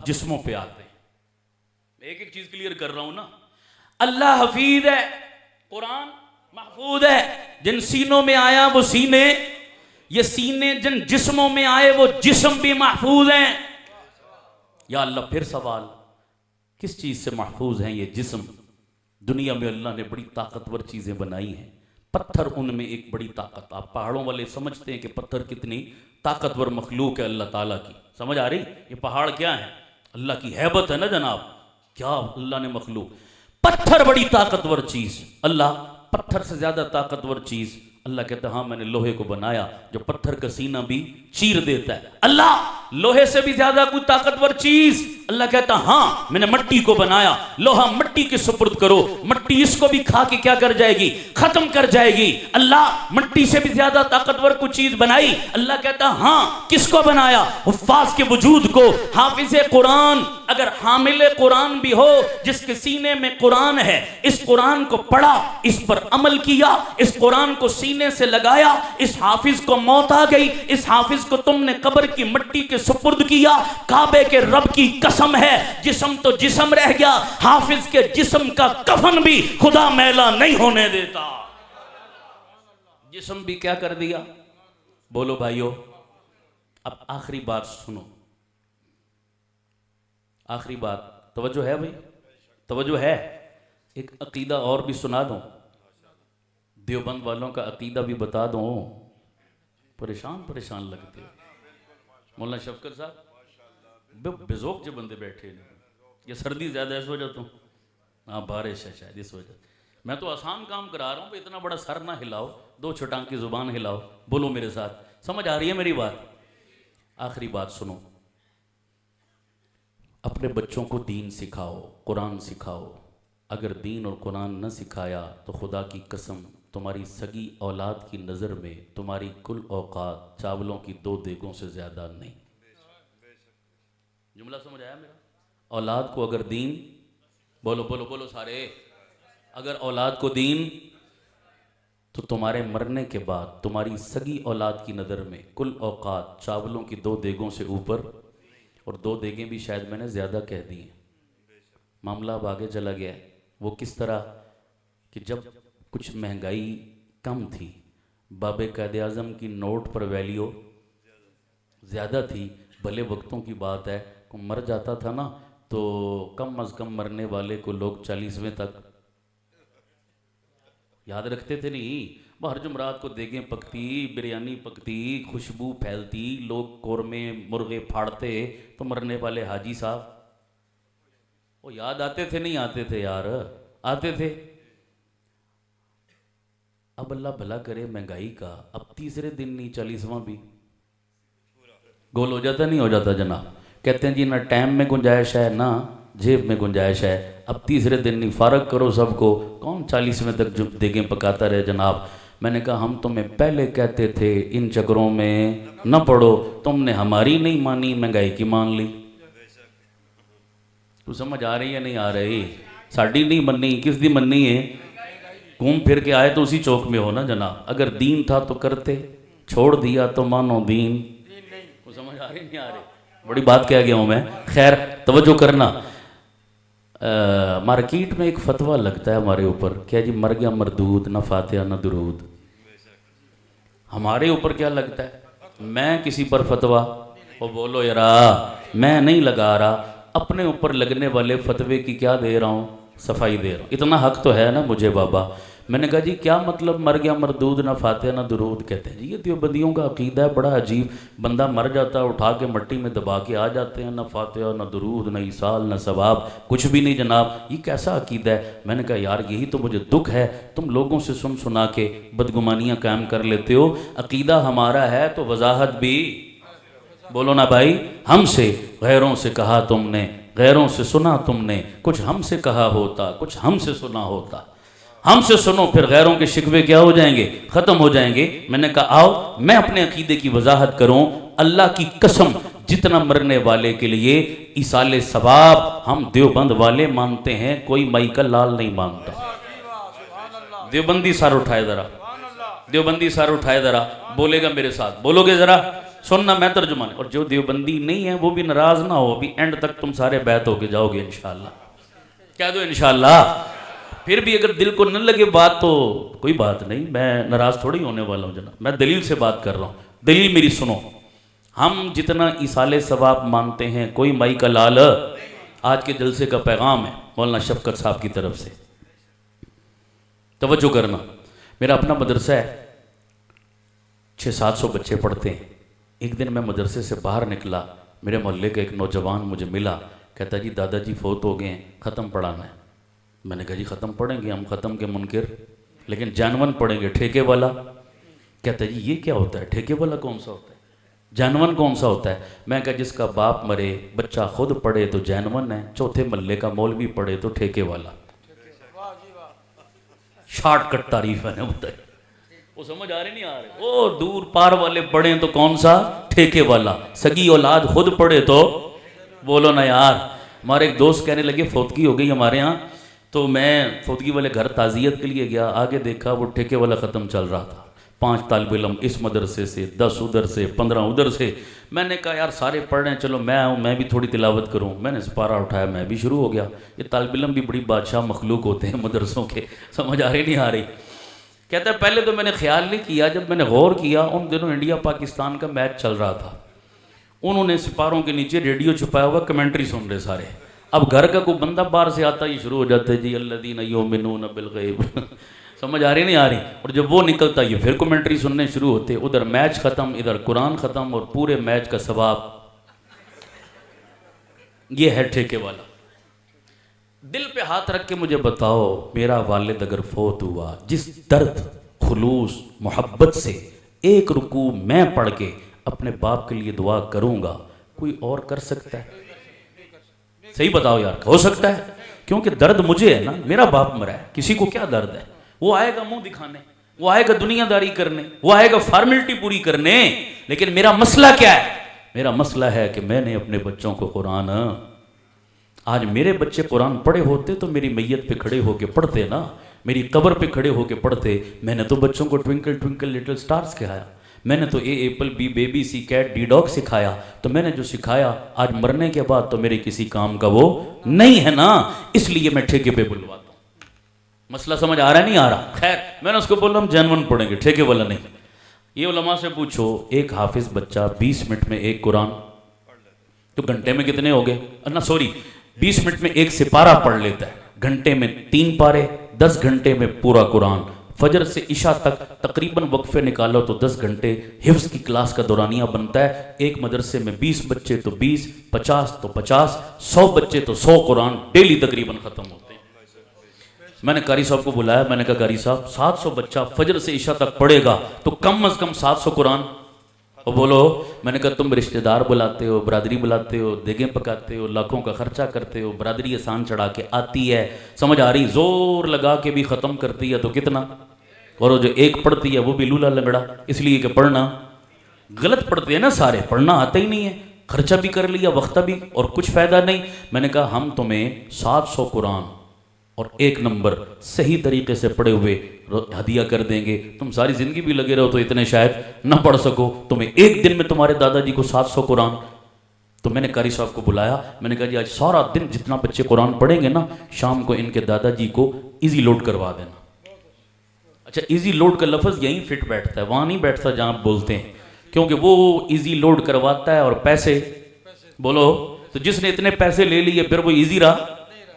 اب جسموں پہ آتے ہیں، ایک ایک چیز کلیئر کر رہا ہوں نا. اللہ حفیظ ہے، قرآن محفوظ ہے. جن سینوں میں آیا وہ سینے، یہ سینے جن جسموں میں آئے وہ جسم بھی محفوظ ہیں. یا اللہ پھر سوال، کس چیز سے محفوظ ہیں یہ جسم؟ دنیا میں اللہ نے بڑی طاقتور چیزیں بنائی ہیں. پتھر ان میں ایک بڑی طاقت. آپ پہاڑوں والے سمجھتے ہیں کہ پتھر کتنی طاقتور مخلوق ہے اللہ تعالیٰ کی. سمجھ آ رہی؟ یہ پہاڑ کیا ہے؟ اللہ کی ہیبت ہے نا جناب. کیا اللہ نے مخلوق. پتھر بڑی طاقتور چیز. اللہ پتھر سے زیادہ طاقتور چیز. اللہ کہتا ہے ہاں میں نے لوہے کو بنایا جو پتھر کا سینہ بھی چیر دیتا ہے. اللہ لوہے سے بھی زیادہ کوئی طاقتور چیز. اللہ کہتا ہاں میں نے مٹی کو بنایا. لوہا مٹی کے سپرد کرو، مٹی اس کو بھی کھا کے کیا کر جائے گی؟ ختم کر جائے گی. اللہ مٹی سے بھی زیادہ طاقتور کوئی چیز بنائی. اللہ کہتا ہاں کس کو بنایا؟ حفاظ کے وجود کو. حافظ قرآن اگر حامل قرآن بھی ہو، جس کے سینے میں قرآن ہے، اس قرآن کو پڑھا، اس پر عمل کیا، اس قرآن کو سینے سے لگایا، اس حافظ کو موت آ گئی، اس حافظ کو تم نے قبر کی مٹی کے سپرد کیا. کعبے کے رب کی قسم ہے جسم تو جسم رہ گیا، حافظ کے جسم کا کفن بھی خدا میلا نہیں ہونے دیتا. جسم بھی کیا کر دیا؟ بولو بھائیو. اب آخری بات سنو، آخری بات. توجہ ہے بھائی؟ توجہ ہے؟ ایک عقیدہ اور بھی سنا دوں، دیوبند والوں کا عقیدہ بھی بتا دوں. پریشان لگتے ہیں. مولانا شفقت صاحب بے ذوق جو بندے بیٹھے ہیں. یہ سردی زیادہ اس وجہ تو ہاں بارش ہے شاید اس وجہ. میں تو آسان کام کرا رہا ہوں، اتنا بڑا سر نہ ہلاؤ، 2 چھٹانگ کی زبان ہلاؤ. بولو میرے ساتھ، سمجھ آ رہی ہے میری بات؟ آخری بات سنو. اپنے بچوں کو دین سکھاؤ، قرآن سکھاؤ. اگر دین اور قرآن نہ سکھایا تو خدا کی قسم تمہاری سگی اولاد کی نظر میں تمہاری کل اوقات چاولوں کی 2 دیگوں سے زیادہ نہیں. جملہ سمجھ آیا میرا؟ اولاد کو اگر دین، بولو بولو بولو سارے، اگر اولاد کو دین، تو تمہارے مرنے کے بعد تمہاری سگی اولاد کی نظر میں کل اوقات چاولوں کی 2 دیگوں سے اوپر. اور 2 دیگیں بھی شاید میں نے زیادہ کہہ دی ہیں. معاملہ اب آگے چلا گیا. وہ کس طرح کہ جب کچھ مہنگائی کم تھی، باب قائد اعظم کی نوٹ پر ویلیو زیادہ تھی. بھلے وقتوں کی بات ہے، کوئی مر جاتا تھا نا تو کم از کم مرنے والے کو لوگ 40ویں تک یاد رکھتے تھے. نہیں، باہر جمعرات کو دیگیں پکتی، بریانی پکتی، خوشبو پھیلتی، لوگ قورمے مرغے پھاڑتے تو مرنے والے حاجی صاحب وہ یاد آتے تھے. نہیں آتے تھے یار؟ آتے تھے. اب اللہ بھلا کرے مہنگائی کا، اب تیسرے دن نہیں 40واں بھی گول ہو جاتا. نہیں ہو جاتا جناب؟ کہتے ہیں جی نہ ٹائم میں گنجائش ہے نہ جیب میں گنجائش ہے. اب تیسرے دن نہیں، فارغ کرو سب کو. کون 40ویں تک دیگیں پکاتا رہے جناب؟ میں نے کہا ہم تمہیں پہلے کہتے تھے ان چکروں میں نہ پڑو، تم نے ہماری نہیں مانی، مہنگائی کی مان لی. تو سمجھ آ رہی ہے نہیں آ رہی؟ ساڑی نہیں مننی، کس دی مننی ہے؟ گھوم پھر کے آئے تو اسی چوک میں ہو نا جناب. اگر دین تھا تو کرتے، چھوڑ دیا تو مانو دین. وہ سمجھ آ رہی نہیں آ رہی؟ بڑی بات کہہ گیا ہوں میں. خیر توجہ کرنا. مارکیٹ میں ایک فتویٰ لگتا ہے ہمارے اوپر، کیا جی مر گیا مردود، نہ فاتحہ نہ درود. ہمارے اوپر کیا لگتا ہے؟ میں کسی پر فتویٰ، وہ بولو یارا، میں نہیں لگا رہا. اپنے اوپر لگنے والے فتوے کی کیا دے رہا ہوں؟ صفائی دے رہا ہوں. اتنا حق تو ہے نا مجھے بابا. میں نے کہا جی کیا مطلب مر گیا مردود، نہ فاتحہ نہ درود؟ کہتے ہیں جی یہ دیوبندیوں کا عقیدہ ہے بڑا عجیب. بندہ مر جاتا ہے اٹھا کے مٹی میں دبا کے آ جاتے ہیں، نہ فاتحہ نہ درود نہ ایصال نہ ثواب، کچھ بھی نہیں جناب. یہ کیسا عقیدہ ہے؟ میں نے کہا یار یہی تو مجھے دکھ ہے، تم لوگوں سے سن سنا کے بدگمانیاں قائم کر لیتے ہو. عقیدہ ہمارا ہے تو وضاحت بھی بولو نا بھائی. ہم سے غیروں سے کہا تم نے، غیروں سے سنا تم نے، کچھ ہم سے کہا ہوتا کچھ ہم سے سنا ہوتا. ہم سے سنو پھر غیروں کے شکوے کیا ہو جائیں گے؟ ختم ہو جائیں گے. میں نے کہا آؤ میں اپنے عقیدے کی وضاحت کروں. اللہ کی قسم جتنا مرنے والے کے لیے ایصال ثواب ہم دیوبند والے مانتے ہیں، کوئی مائیکل لال نہیں مانتا. دیوبندی سر اٹھائے ذرا، دیوبندی سر اٹھائے ذرا. بولے گا میرے ساتھ؟ بولو گے ذرا؟ سننا میں ترجمان، اور جو دیوبندی نہیں ہے وہ بھی ناراض نہ ہو، ابھی اینڈ تک تم سارے بیعت ہو کے جاؤ گے انشاءاللہ، کہہ دو انشاءاللہ۔ پھر بھی اگر دل کو نہ لگے بات تو کوئی بات نہیں، میں ناراض تھوڑی ہونے والا ہوں جناب، میں دلیل سے بات کر رہا ہوں، دلیل میری سنو۔ ہم جتنا ایصال ثواب مانتے ہیں کوئی مائی کا لال، آج کے جلسے کا پیغام ہے مولانا شفقت صاحب کی طرف سے، توجہ کرنا۔ میرا اپنا مدرسہ ہے، 600-700 بچے پڑھتے ہیں۔ ایک دن میں مدرسے سے باہر نکلا، میرے محلے کا ایک نوجوان مجھے ملا، کہتا جی دادا جی فوت ہو گئے ہیں، ختم پڑھانا ہے۔ میں نے کہا جی ختم پڑھیں گے، ہم ختم کے منکر، لیکن جانون پڑھیں گے، ٹھیکے والا۔ کہتا جی یہ کیا ہوتا ہے، ٹھیکے والا کون سا ہوتا ہے، جانون کون سا ہوتا ہے؟ میں کہا جس کا باپ مرے بچہ خود پڑھے تو جانون ہے، چوتھے محلے کا مولوی پڑھے تو ٹھیکے والا۔ شارٹ کٹ تعریف ہے نا، بتائیے وہ سمجھ آ رہے نہیں آ رہے؟ او دور پار والے پڑھیں تو کون سا، ٹھیکے والا۔ سگی اولاد خود پڑھے تو بولو نا یار۔ ہمارے ایک دوست کہنے لگے فوتگی ہو گئی ہمارے ہاں، تو میں فوتگی والے گھر تعزیت کے لیے گیا، آگے دیکھا وہ ٹھیکے والا ختم چل رہا تھا، 5 طالب علم اس مدرسے سے، 10 ادھر سے، 15 ادھر سے۔ میں نے کہا یار سارے پڑھ رہے ہیں، چلو میں آؤں، میں بھی تھوڑی تلاوت کروں۔ میں نے سپارہ اٹھایا، میں بھی شروع ہو گیا۔ یہ طالب علم بھی بڑی بادشاہ مخلوق ہوتے ہیں مدرسوں کے، سمجھ آ رہی نہیں آ رہی؟ کہتا ہے پہلے تو میں نے خیال نہیں کیا، جب میں نے غور کیا ان دنوں انڈیا پاکستان کا میچ چل رہا تھا، انہوں نے سپاروں کے نیچے ریڈیو چھپایا ہوا، کمنٹری سن رہے سارے۔ اب گھر کا کوئی بندہ باہر سے آتا ہی شروع ہو جاتا ہے جی الذین یؤمنون بالغیب، سمجھ آ رہی نہیں آ رہی؟ اور جب وہ نکلتا یہ پھر کمنٹری سننے شروع ہوتے، ادھر میچ ختم ادھر قرآن ختم، اور پورے میچ کا ثواب۔ یہ ہے ٹھیکے والا۔ دل پہ ہاتھ رکھ کے مجھے بتاؤ، میرا والد اگر فوت ہوا، جس درد، خلوص، محبت سے ایک رکوع میں پڑھ کے اپنے باپ کے لیے دعا کروں گا، کوئی اور کر سکتا ہے؟ صحیح بتاؤ یار، ہو سکتا ہے؟ کیونکہ درد مجھے ہے نا، میرا باپ مرا ہے، کسی کو کیا درد ہے؟ وہ آئے گا منہ دکھانے، وہ آئے گا دنیا داری کرنے، وہ آئے گا فارمیلٹی پوری کرنے، لیکن میرا مسئلہ کیا ہے؟ میرا مسئلہ ہے کہ میں نے اپنے بچوں کو قرآن، آج میرے بچے قرآن پڑھے ہوتے تو میری میت پہ کھڑے ہو کے پڑھتے نا، میری قبر پہ کھڑے ہو کے پڑھتے۔ میں نے تو بچوں کو ٹوئنکل ٹوئنکل لٹل سٹارز سکھایا، میں نے تو اے ایپل بی بیبی سی کیٹ ڈی ڈاگ سکھایا، تو میں نے جو سکھایا آج مرنے کے بعد تو میرے کسی کام کا وہ نہیں ہے نا، اس لیے میں ٹھیکے پہ بلواتا ہوں۔ مسئلہ سمجھ آ رہا ہے نہیں آ رہا؟ خیر میں نے اس کو بولا ہم جینون پڑھیں گے، ٹھیکے والا نہیں۔ یہ علماء سے پوچھو، ایک حافظ بچہ 20 منٹ میں ایک قرآن، تو گھنٹے میں کتنے ہو گئے؟ 20 منٹ میں ایک سپارہ پڑھ لیتا ہے، گھنٹے میں 3 پارے، 10 گھنٹے میں پورا قرآن۔ فجر سے عشاء تک تقریباً وقفے نکالو تو 10 گھنٹے حفظ کی کلاس کا دورانیہ بنتا ہے۔ ایک مدرسے میں 20 بچے تو 20، 50 تو 50، 100 بچے تو 100 قرآن ڈیلی تقریباً ختم ہوتے ہیں۔ میں نے قاری صاحب کو بلایا، میں نے کہا قاری صاحب 700 بچہ فجر سے عشاء تک پڑھے گا تو کم از کم 700 قرآن۔ اور بولو، میں نے کہا تم رشتہ دار بلاتے ہو، برادری بلاتے ہو، دیگیں پکاتے ہو، لاکھوں کا خرچہ کرتے ہو، برادری آسان چڑھا کے آتی ہے، سمجھ آ رہی، زور لگا کے بھی ختم کرتی ہے تو کتنا؟ اور وہ جو ایک پڑھتی ہے وہ بھی لولا لنگڑا، اس لیے کہ پڑھنا غلط پڑھتے ہیں نا سارے، پڑھنا آتا ہی نہیں ہے، خرچہ بھی کر لیا، وقتہ بھی، اور کچھ فائدہ نہیں۔ میں نے کہا ہم تمہیں 700 قرآن اور 1 نمبر صحیح طریقے سے پڑھے ہوئے ہدیہ کر دیں گے۔ تم ساری زندگی بھی لگے رہو تو اتنے شاید نہ پڑھ سکو، تمہیں ایک دن میں تمہارے دادا جی کو 700 قرآن۔ تو میں نے قاری صاحب کو بلایا، میں نے کہا جی آج سارا دن جتنا بچے قرآن پڑھیں گے نا، شام کو ان کے دادا جی کو ایزی لوڈ کروا دینا۔ اچھا ایزی لوڈ کا لفظ یہیں فٹ بیٹھتا ہے، وہاں نہیں بیٹھتا جہاں آپ بولتے ہیں، کیونکہ وہ ایزی لوڈ کرواتا ہے اور پیسے، بولو تو جس نے اتنے پیسے لے لیے پھر وہ ایزی رہا؟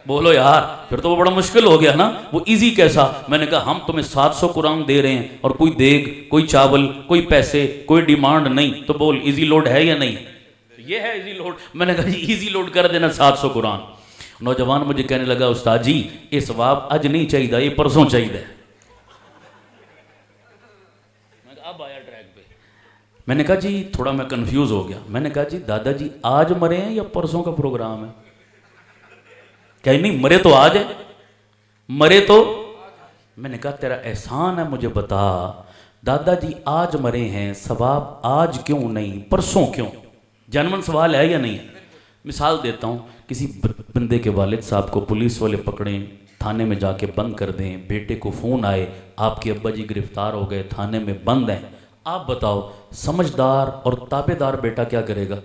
بولو یار، پھر تو وہ بڑا مشکل ہو گیا نا، وہ ایزی کیسا؟ میں نے کہا ہم تمہیں 700 قرآن دے رہے ہیں اور کوئی دیگ، کوئی چاول، کوئی پیسے، کوئی ڈیمانڈ نہیں، تو بول ایزی لوڈ ہے یا نہیں؟ یہ ہے ایزی لوڈ۔ میں نے کہا جی ایزی لوڈ کر دینا 700 قرآن۔ نوجوان مجھے کہنے لگا استاد جی یہ ثواب اج نہیں چاہیے، یہ پرسوں چاہیے۔ اب آیا ٹریک پہ، میں نے کہا جی تھوڑا میں کنفیوز ہو گیا، میں نے کہا جی دادا جی آج مرے ہیں یا پرسوں کا پروگرام ہے؟ کہ نہیں مرے تو آج ہے، مرے تو، میں نے کہا تیرا احسان ہے مجھے بتا، دادا جی آج مرے ہیں، ثواب آج کیوں نہیں پرسوں کیوں؟ جنمن سوال ہے یا نہیں؟ مثال دیتا ہوں، کسی بندے کے والد صاحب کو پولیس والے پکڑیں، تھانے میں جا کے بند کر دیں، بیٹے کو فون آئے آپ کے ابا جی گرفتار ہو گئے، تھانے میں بند ہیں، آپ بتاؤ سمجھدار اور تابع دار بیٹا کیا کرے گا؟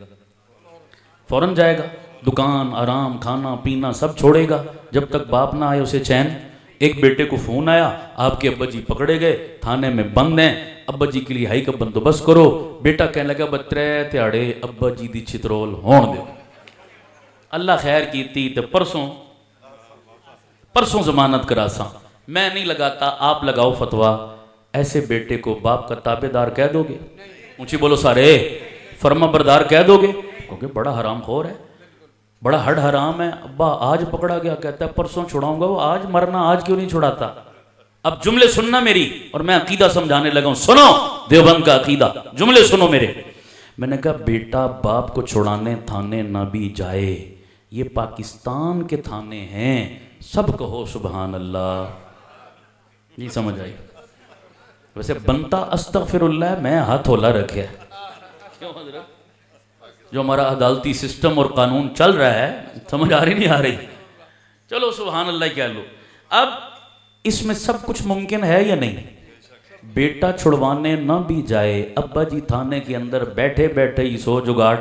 فوراً جائے گا دکان، آرام، کھانا پینا سب چھوڑے گا جب تک باپ نہ آئے اسے چین۔ ایک بیٹے کو فون آیا، آپ کے ابا جی پکڑے گئے، تھانے میں بند ہیں، ابا جی کے لیے ہائی کا بندوبست کرو۔ بیٹا کہنے لگا بترے تیاڑے ابا جی دی چترول ہون دے۔ اللہ خیر کیتی تے پرسوں ضمانت کراساں، میں نہیں لگاتا، آپ لگاؤ فتویٰ، ایسے بیٹے کو باپ کا تابع دار کہہ دو گے؟ اونچی بولو سارے، فرما بردار کہہ دو گے؟ کیونکہ بڑا حرام خور ہے، بڑا ہڈ حرام ہے۔ ابا آج پکڑا گیا، کہتا ہے پرسوں چھڑاؤں گا، وہ آج مرنا، آج کیوں نہیں چھڑاتا؟ اب جملے سننا میری، اور میں عقیدہ سمجھانے لگا ہوں، سنو دیوبند کا عقیدہ، جملے سنو میرے۔ میں نے کہا بیٹا باپ کو چھڑانے تھانے نہ بھی جائے، یہ پاکستان کے تھانے ہیں، سب کہو سبحان اللہ۔ نہیں سمجھ آئی؟ ویسے بنتا استغفر اللہ، میں ہاتھ ہولا رکھے، کیوں حضرت؟ جو ہمارا عدالتی سسٹم اور قانون چل رہا ہے، سمجھ آ رہی نہیں آ رہی؟ چلو سبحان اللہ کہہ لو۔ اب اس میں سب کچھ ممکن ہے یا نہیں؟ بیٹا چھڑوانے نہ بھی جائے، ابا جی تھانے کے اندر بیٹھے بیٹھے ہی سو جگاڑ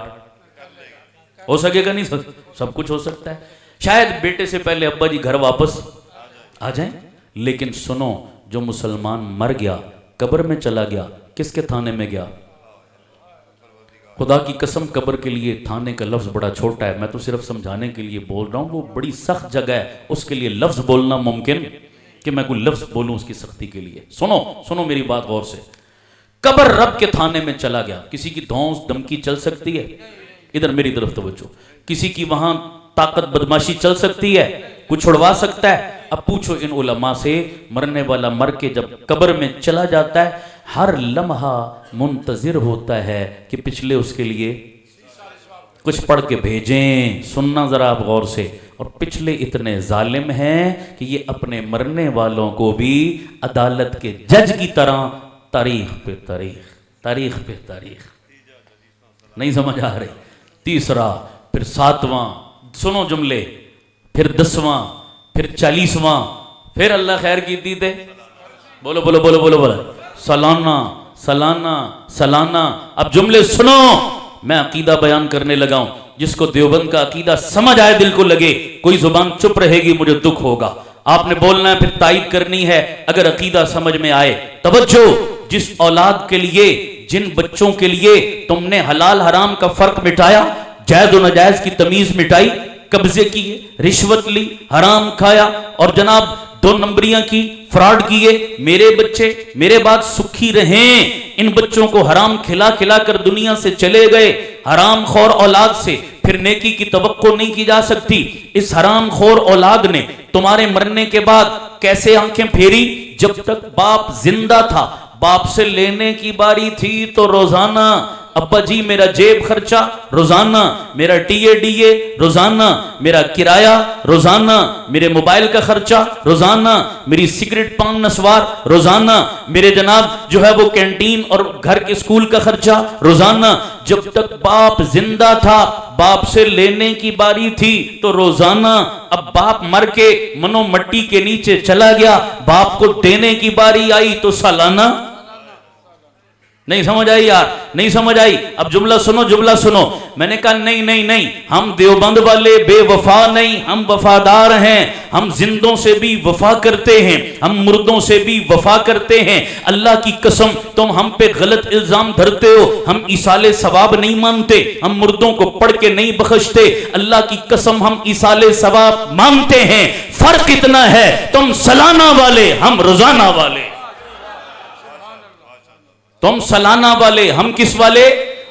ہو سکے گا؟ نہیں سب کچھ ہو سکتا ہے۔ شاید بیٹے سے پہلے ابا جی گھر واپس آ جائیں، لیکن سنو، جو مسلمان مر گیا، قبر میں چلا گیا، کس کے تھانے میں گیا؟ خدا کی قسم قبر کے لیے تھانے کا لفظ بڑا چھوٹا ہے، میں تو صرف سمجھانے کے لیے بول رہا ہوں، وہ بڑی سخت جگہ ہے، اس کے لیے لفظ بولنا ممکن کہ میں کوئی لفظ بولوں اس کی سختی کے لیے۔ سنو میری بات غور سے، قبر رب کے تھانے میں چلا گیا، کسی کی دھونس دھمکی چل سکتی ہے؟ ادھر میری طرف توجہ، کسی کی وہاں طاقت بدماشی چل سکتی ہے؟ کچھ چھڑوا سکتا ہے؟ اب پوچھو ان علماء سے، مرنے والا مر کے جب قبر میں چلا جاتا ہے، ہر لمحہ منتظر ہوتا ہے کہ پچھلے اس کے لیے کچھ پڑھ کے بھیجیں۔ سننا ذرا آپ غور سے، اور پچھلے اتنے ظالم ہیں کہ یہ اپنے مرنے والوں کو بھی عدالت کے جج کی طرح تاریخ پہ تاریخ نہیں سمجھ آ رہی؟ تیسرا، پھر ساتواں، سنو جملے، پھر 10واں، پھر 40واں، پھر اللہ خیر کیتی تھے، بولو بولو بولو بولو بولو، سالانہ۔ اب جملے سنو، میں عقیدہ بیان کرنے لگا ہوں، جس کو دیوبند کا عقیدہ سمجھ آئے، دل کو لگے، کوئی زبان چپ رہے گی مجھے دکھ ہوگا، آپ نے بولنا ہے، پھر تائید کرنی ہے اگر عقیدہ سمجھ میں آئے۔ توجہ، جس اولاد کے لیے، جن بچوں کے لیے تم نے حلال حرام کا فرق مٹایا، جائز و ناجائز کی تمیز مٹائی، قبضے کیے، رشوت لی، حرام کھایا، اور جناب 2 نمبریاں کی، فراڈ کیے، میرے بچے میرے بعد سکھی رہیں، ان بچوں کو حرام کھلا کھلا کر دنیا سے چلے گئے، حرام خور اولاد سے پھر نیکی کی توقع نہیں کی جا سکتی۔ اس حرام خور اولاد نے تمہارے مرنے کے بعد کیسے آنکھیں پھیری؟ جب تک باپ زندہ تھا، باپ سے لینے کی باری تھی تو روزانہ، ابا جی میرا جیب خرچہ روزانہ، میرا ٹی اے روزانہ، میرا کرایہ روزانہ، میرے موبائل کا خرچہ روزانہ، میری سگریٹ پان نسوار روزانہ، میرے جناب جو ہے وہ کینٹین اور گھر کے اسکول کا خرچہ روزانہ۔ جب تک باپ زندہ تھا، باپ سے لینے کی باری تھی تو روزانہ، اب باپ مر کے منو مٹی کے نیچے چلا گیا، باپ کو دینے کی باری آئی تو سالانہ۔ نہیں سمجھ آئی یار؟ نہیں سمجھ آئی؟ اب جملہ سنو، میں نے کہا نہیں، ہم دیوبند والے بے وفا نہیں، ہم وفادار ہیں، ہم زندوں سے بھی وفا کرتے ہیں، ہم مردوں سے بھی وفا کرتے ہیں۔ اللہ کی قسم تم ہم پہ غلط الزام دھرتے ہو، ہم ایصال ثواب نہیں مانتے، ہم مردوں کو پڑھ کے نہیں بخشتے، اللہ کی قسم ہم ایصال ثواب مانتے ہیں، فرق اتنا ہے تم سالانہ والے، ہم روزانہ والے، تم سالانہ والے، ہم کس والے؟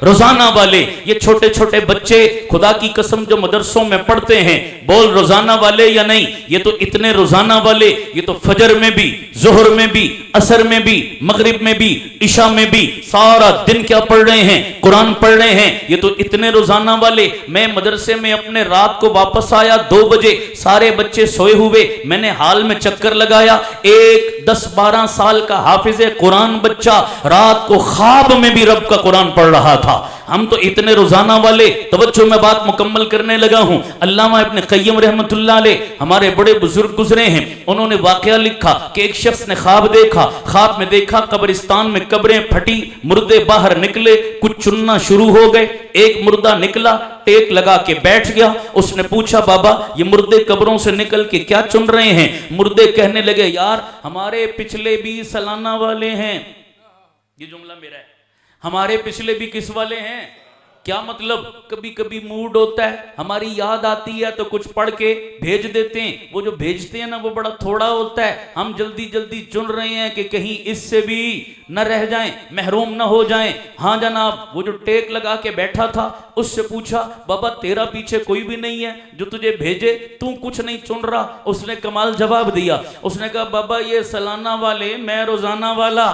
روزانہ والے۔ یہ چھوٹے چھوٹے بچے خدا کی قسم جو مدرسوں میں پڑھتے ہیں، بول روزانہ والے یا نہیں؟ یہ تو اتنے روزانہ والے، یہ تو فجر میں بھی، ظہر میں بھی، عصر میں بھی، مغرب میں بھی، عشاء میں بھی سارا دن کیا پڑھ رہے ہیں؟ قرآن پڑھ رہے ہیں۔ یہ تو اتنے روزانہ والے۔ میں مدرسے میں اپنے رات کو واپس آیا 2 بجے، سارے بچے سوئے ہوئے، میں نے حال میں چکر لگایا، ایک 10-12 سال کا حافظ قرآن بچہ رات کو خواب میں بھی رب کا قرآن پڑھ رہا تھا۔ ہم تو اتنے روزانہ والے. توجہ میں بات مکمل کرنے لگا ہوں. علامہ ابن قیم رحمۃ اللہ علیہ ہمارے بڑے بزرگ گزرے ہیں. انہوں نے واقعہ لکھا کہ ایک شخص نے خواب دیکھا. خواب میں دیکھا قبرستان میں قبریں پھٹی, مردے باہر نکلے, کچھ چننا شروع ہو گئے. ایک مردہ نکلا, ٹیک لگا کے بیٹھ گیا. اس نے پوچھا بابا یہ مردے قبروں سے نکل کے کیا چن رہے ہیں؟ مردے کہنے لگے یار ہمارے پچھلے بھی سالانہ والے ہیں. یہ جملہ میرا ہے. ہمارے پچھلے بھی کس والے ہیں؟ کیا مطلب؟ کبھی کبھی موڈ ہوتا ہے, ہماری یاد آتی ہے تو کچھ پڑھ کے بھیج دیتے ہیں. وہ جو بھیجتے ہیں نا وہ بڑا تھوڑا ہوتا ہے. ہم جلدی جلدی چن رہے ہیں کہ کہیں اس سے بھی نہ رہ جائیں, محروم نہ ہو جائیں. ہاں جناب. وہ جو ٹیک لگا کے بیٹھا تھا اس سے پوچھا بابا تیرا پیچھے کوئی بھی نہیں ہے جو تجھے بھیجے, تو کچھ نہیں چن رہا؟ اس نے کمال جواب دیا. اس نے کہا بابا یہ سالانہ والے میں روزانہ والا,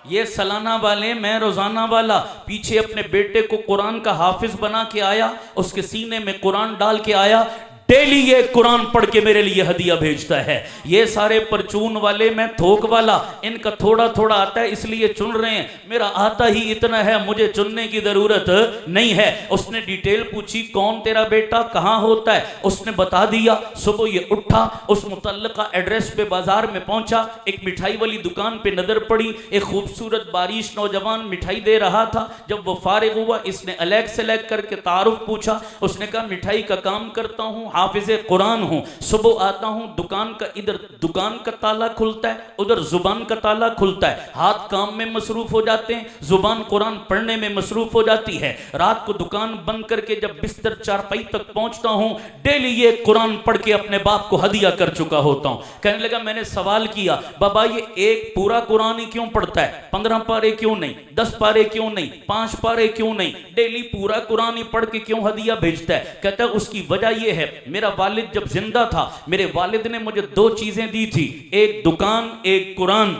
یہ سالانہ والے میں روزانہ والا. پیچھے اپنے بیٹے کو قرآن کا حافظ بنا کے آیا, اس کے سینے میں قرآن ڈال کے آیا, ڈیلی یہ قرآن پڑھ کے میرے لیے ہدیہ بھیجتا ہے. یہ سارے پرچون والے میں تھوک والا, ان کا تھوڑا تھوڑا آتا ہے اس لیے چن رہے ہیں, میرا آتا ہی اتنا ہے, مجھے چننے کی ضرورت نہیں ہے. اس نے ڈیٹیل پوچھی کون تیرا بیٹا, کہاں ہوتا ہے؟ اس نے بتا دیا. صبح یہ اٹھا, اس متعلقہ ایڈریس پہ بازار میں پہنچا, ایک مٹھائی والی دکان پہ نظر پڑی, ایک خوبصورت بارش نوجوان مٹھائی دے رہا تھا. جب وہ فارغ ہوا اس نے الیگ سلیگ کر کے تعارف پوچھا. اس نے کہا مٹھائی کا کام کرتا ہوں, حافظ قرآن ہوں, صبح آتا ہوں دکان کا, ادھر دکان کا تالا کھلتا ہے ادھر زبان کا تالا کھلتا ہے, ہاتھ کام میں مصروف ہو جاتے ہیں, زبان قرآن پڑھنے میں مصروف ہو جاتی ہے. رات کو دکان بند کر کے جب بستر چارپائی تک پہنچتا ہوں ڈیلی یہ قرآن پڑھ کے اپنے باپ کو ہدیہ کر چکا ہوتا ہوں. کہنے لگا میں نے سوال کیا بابا یہ ایک پورا قرآن ہی کیوں پڑھتا ہے, 15 پارے کیوں نہیں, 10 پارے کیوں نہیں, 5 پارے کیوں نہیں, ڈیلی پورا قرآن ہی پڑھ کے کیوں ہدیہ بھیجتا ہے؟ کہتا ہے اس کی وجہ یہ ہے میرا والد جب زندہ تھا میرے والد نے مجھے 2 چیزیں دی تھی, ایک دکان ایک قرآن.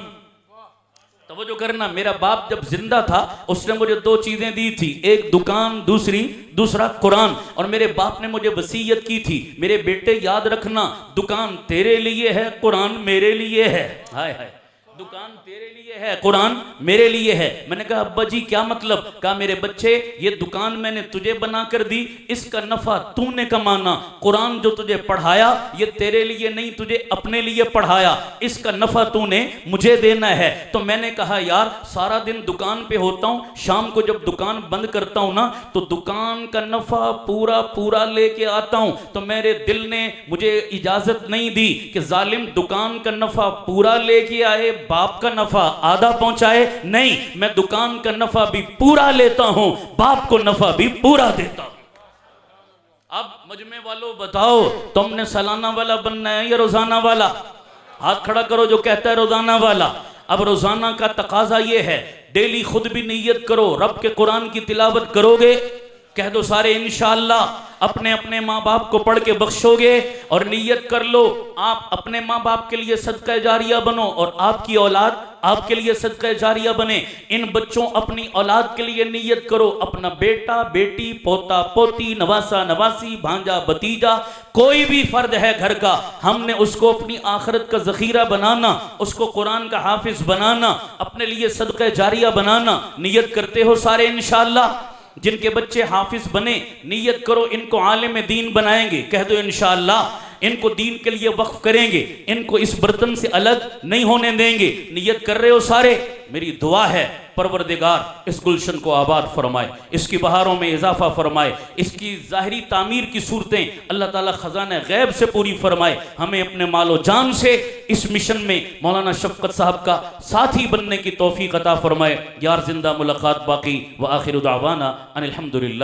توجہ کرنا, میرا باپ جب زندہ تھا اس نے مجھے 2 چیزیں دی تھی, ایک دکان دوسرا قرآن. اور میرے باپ نے مجھے وصیت کی تھی میرے بیٹے یاد رکھنا دکان تیرے لیے ہے قرآن میرے لیے ہے. ہائے ہائے, دکان تیرے لیے ہے قرآن میرے لیے ہے. میں نے کہا ابا جی کیا مطلب؟ کہا میرے بچے یہ دکان میں نے تجھے بنا کر دی, اس کا نفع تو نے کمانا, قرآن جو تجھے پڑھایا یہ تیرے لیے نہیں تجھے اپنے لیے پڑھایا, اس کا نفع تو نے مجھے دینا ہے. تو میں نے کہا یار سارا دن دکان پہ ہوتا ہوں, شام کو جب دکان بند کرتا ہوں نا تو دکان کا نفع پورا لے کے آتا ہوں. تو میرے دل نے مجھے اجازت نہیں دی کہ ظالم دکان کا نفع پورا لے کے آئے باپ کا نفع آدھا پہنچائے. نہیں, میں دکان کا نفع بھی پورا لیتا ہوں, باپ کو نفع بھی پورا دیتا ہوں. اب مجمع والوں بتاؤ تم نے سالانہ والا بننا ہے یا روزانہ والا؟ ہاتھ کھڑا کرو جو کہتا ہے روزانہ والا. اب روزانہ کا تقاضا یہ ہے ڈیلی خود بھی نیت کرو, رب کے قرآن کی تلاوت کرو گے, کہہ دو سارے انشاءاللہ اپنے اپنے ماں باپ کو پڑھ کے بخشو گے, اور نیت کر لو آپ اپنے ماں باپ کے لیے صدقہ جاریہ بنو اور آپ کی اولاد آپ کے لیے صدقہ جاریہ بنے. ان بچوں اپنی اولاد کے لیے نیت کرو, اپنا بیٹا بیٹی پوتا پوتی نواسا نواسی بھانجا بھتیجا کوئی بھی فرد ہے گھر کا, ہم نے اس کو اپنی آخرت کا ذخیرہ بنانا, اس کو قرآن کا حافظ بنانا, اپنے لیے صدقہ جاریہ بنانا. نیت کرتے ہو سارے انشاءاللہ؟ جن کے بچے حافظ بنے نیت کرو ان کو عالم دین بنائیں گے, کہہ دو انشاءاللہ ان کو دین کے لیے وقف کریں گے, ان کو اس برتن سے الگ نہیں ہونے دیں گے. نیت کر رہے ہو سارے؟ میری دعا ہے پروردگار اس گلشن کو آباد فرمائے, اس کی بہاروں میں اضافہ فرمائے, اس کی ظاہری تعمیر کی صورتیں اللہ تعالیٰ خزانہ غیب سے پوری فرمائے. ہمیں اپنے مال و جان سے اس مشن میں مولانا شفقت صاحب کا ساتھی بننے کی توفیق عطا فرمائے. یار زندہ ملاقات باقی, وآخر دعوانا ان الحمدللہ.